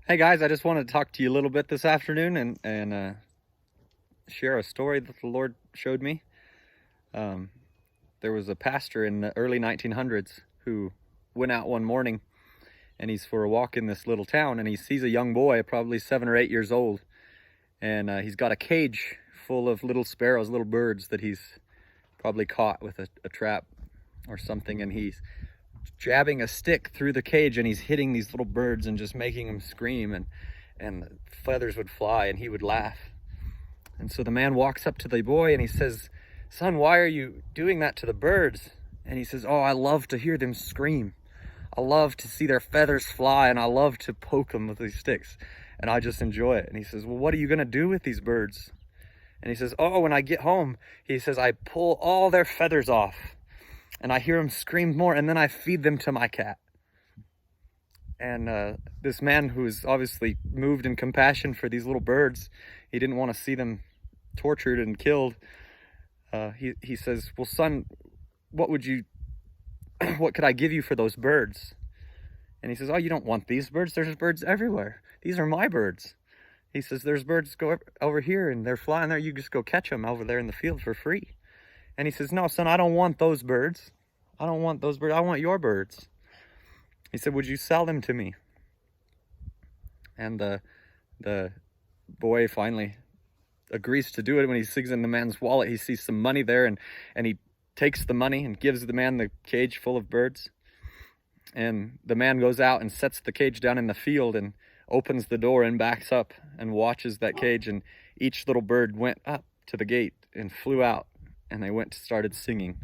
Hey guys, I just wanted to talk to you a little bit this afternoon and share a story that the Lord showed me. Um, there was a pastor in the early 1900s who went out one morning and he's for a walk in this little town, and he sees a young boy, probably 7 or 8 years old, and he's got a cage full of little sparrows, little birds that he's probably caught with a trap or something, and he's jabbing a stick through the cage and he's hitting these little birds and just making them scream, and feathers would fly and he would laugh. And so the man walks up to the boy and he says, "Son, why are you doing that to the birds?" And he says, "Oh, I love to hear them scream. I love to see their feathers fly, and I love to poke them with these sticks, and I just enjoy it." And he says, "Well, what are you going to do with these birds?" And he says, "Oh, when I get home," he says, "I pull all their feathers off and I hear them scream more, and then I feed them to my cat." And this man, who is obviously moved in compassion for these little birds, he didn't want to see them tortured and killed. He says, "Well, son, what could I give you for those birds?" And he says, "Oh, you don't want these birds. There's birds everywhere. These are my birds." He says, "There's birds go over here and they're flying there. You just go catch them over there in the field for free." And he says, "No, son, I don't want those birds. I don't want those birds. I want your birds." He said, "Would you sell them to me?" And the boy finally agrees to do it. When he sees in the man's wallet, he sees some money there, and he takes the money and gives the man the cage full of birds. And the man goes out and sets the cage down in the field and opens the door and backs up and watches that cage, and each little bird went up to the gate and flew out, and they started singing.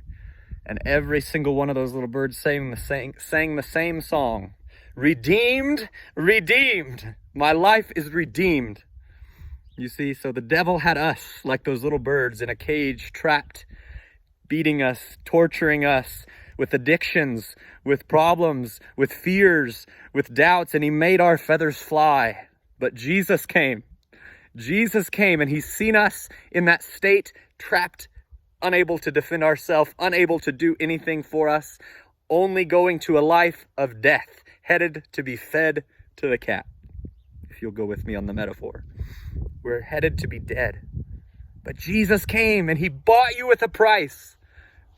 And every single one of those little birds sang the same song. "Redeemed, redeemed. My life is redeemed." You see, so the devil had us like those little birds in a cage, trapped, beating us, torturing us with addictions, with problems, with fears, with doubts, and he made our feathers fly. But Jesus came. Jesus came, and he's seen us in that state, trapped, unable to defend ourselves, unable to do anything for us, only going to a life of death, headed to be fed to the cat, if you'll go with me on the metaphor. We're headed to be dead. But Jesus came, and he bought you with a price.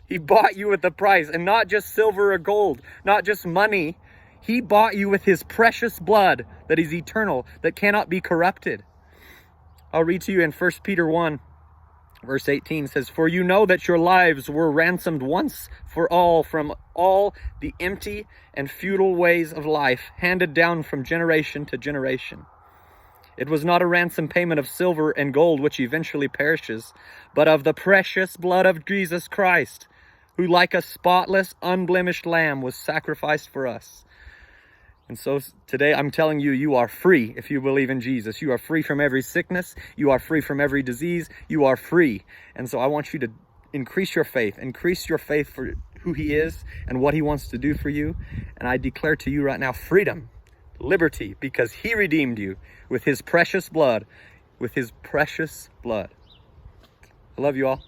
He bought you with a price, and not just silver or gold, not just money. He bought you with his precious blood that is eternal, that cannot be corrupted. I'll read to you in 1 Peter 1. Verse 18 says, "For you know that your lives were ransomed once for all from all the empty and futile ways of life handed down from generation to generation. It was not a ransom payment of silver and gold which eventually perishes, but of the precious blood of Jesus Christ, who like a spotless, unblemished lamb was sacrificed for us." And so today I'm telling you, you are free if you believe in Jesus. You are free from every sickness. You are free from every disease. You are free. And so I want you to increase your faith for who he is and what he wants to do for you. And I declare to you right now, freedom, liberty, because he redeemed you with his precious blood, I love you all.